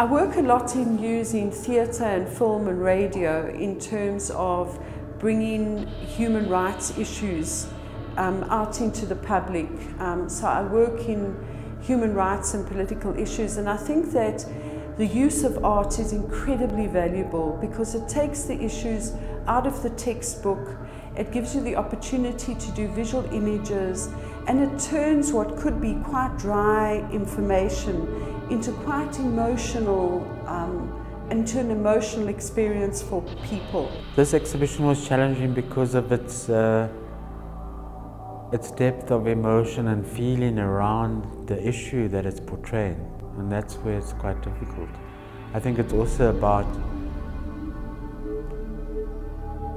I work a lot in using theatre and film and radio in terms of bringing human rights issues out into the public. So I work in human rights and political issues, and I think that the use of art is incredibly valuable because it takes the issues out of the textbook. It gives you the opportunity to do visual images, and it turns what could be quite dry information into quite emotional, into an emotional experience for people. This exhibition was challenging because of its depth of emotion and feeling around the issue that it's portraying, and that's where it's quite difficult. I think it's also about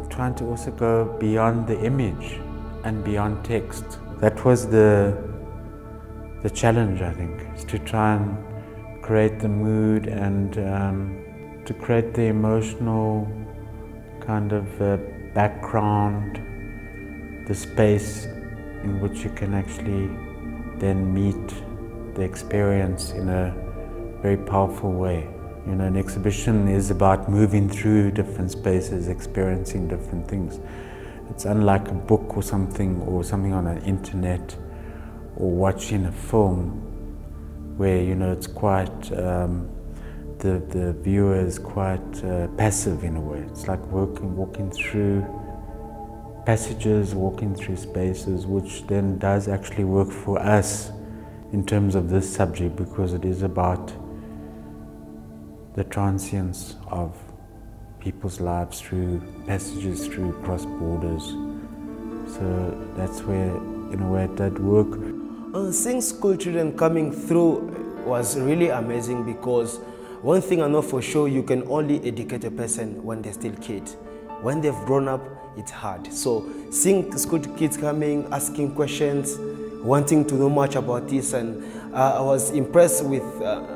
trying to also go beyond the image and beyond text. That was the challenge, I think, is to try and create the mood and to create the emotional kind of background, the space in which you can actually then meet the experience in a very powerful way. You know, an exhibition is about moving through different spaces, experiencing different things. It's unlike a book or something on the internet or watching a film where, you know, it's quite, the viewer is quite passive in a way. It's like walking through passages, walking through spaces, which then does actually work for us in terms of this subject, because it is about the transience of people's lives through passages, through cross borders. So that's where, in a way, it did work. Seeing school children coming through was really amazing, because one thing I know for sure, you can only educate a person when they're still kids. When they've grown up, it's hard. So seeing school kids coming, asking questions, wanting to know much about this, and I was impressed with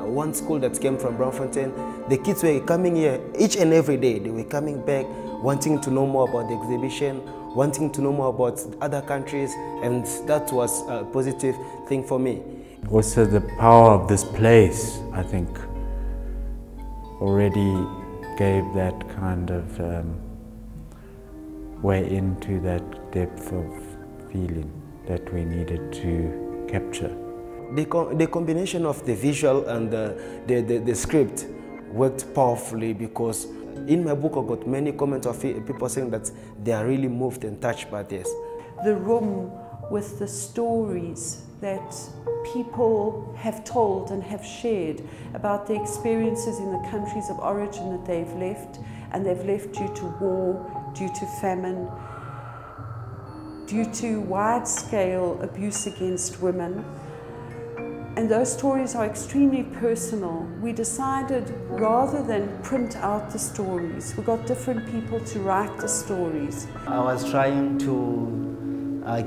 one school that came from Braamfontein. The kids were coming here each and every day. They were coming back, wanting to know more about the exhibition, wanting to know more about other countries, and that was a positive thing for me. Also, the power of this place, I think, already gave that kind of way into that depth of feeling that we needed to capture. The combination of the visual and the script worked powerfully, because in my book I got many comments of people saying that they are really moved and touched by this. The room with the stories that people have told and have shared about their experiences in the countries of origin that they've left, and they've left due to war, due to famine, due to wide-scale abuse against women. And those stories are extremely personal. We decided, rather than print out the stories, we got different people to write the stories. I was trying to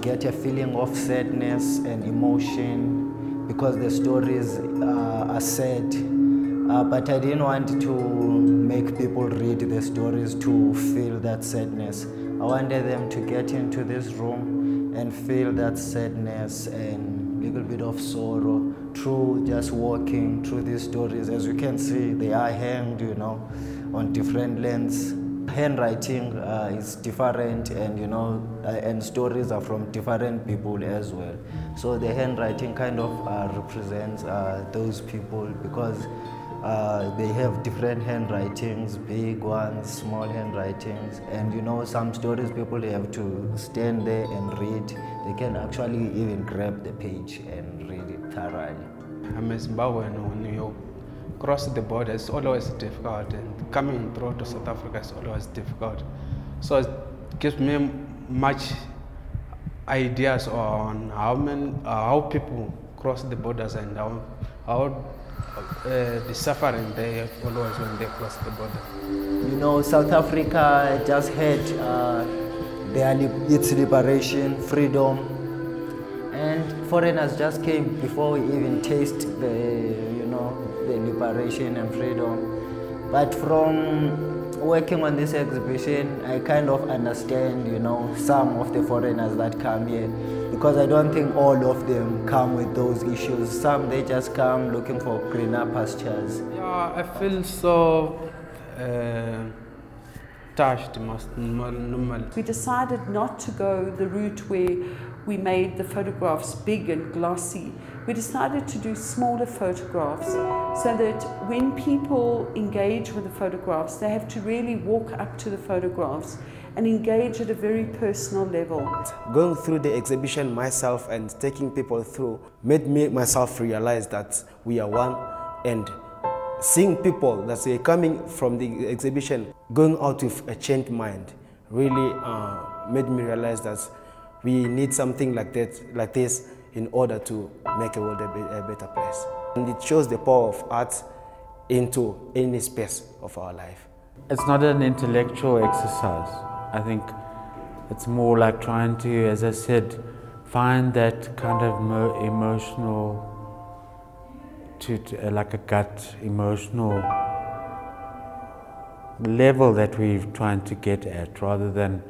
get a feeling of sadness and emotion, because the stories are sad. But I didn't want to make people read the stories to feel that sadness. I wanted them to get into this room and feel that sadness and a little bit of sorrow through just walking through these stories. As you can see, they are hanged, you know, on different lengths. Handwriting is different, and you know, and stories are from different people as well. So the handwriting kind of represents those people, because they have different handwritings, big ones, small handwritings, and you know, some stories people have to stand there and read. They can actually even grab the page and read it thoroughly. I'm a Zimbabwean. When you cross the border, it's always difficult, and coming through to South Africa is always difficult. So it gives me much ideas on how people cross the borders, and how the suffering they have always when they cross the border. You know, South Africa just had its liberation, freedom, and foreigners just came before we even taste the liberation and freedom. But from working on this exhibition, I kind of understand, you know, some of the foreigners that come here, because I don't think all of them come with those issues. Some, they just come looking for greener pastures. Yeah, I feel so touched, normal. We decided not to go the route where we made the photographs big and glossy. We decided to do smaller photographs so that when people engage with the photographs, they have to really walk up to the photographs and engage at a very personal level. Going through the exhibition myself and taking people through made me myself realize that we are one, and seeing people that are coming from the exhibition going out with a changed mind really made me realize that we need something like this in order to make the world a better place. And it shows the power of art into any space of our life. It's not an intellectual exercise. I think it's more like trying to, as I said, find that kind of emotional, like a gut emotional level that we're trying to get at, rather than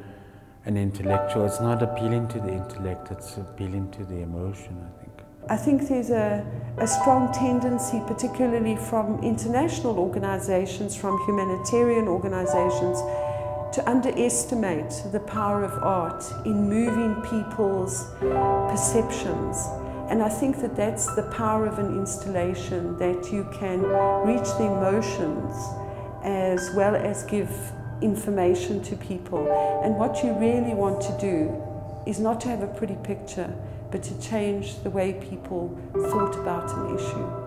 an intellectual. It's not appealing to the intellect, it's appealing to the emotion, I think. I think there's a strong tendency, particularly from international organizations, from humanitarian organizations, to underestimate the power of art in moving people's perceptions. And I think that that's the power of an installation, that you can reach the emotions as well as give information to people. And what you really want to do is not to have a pretty picture, but to change the way people thought about an issue.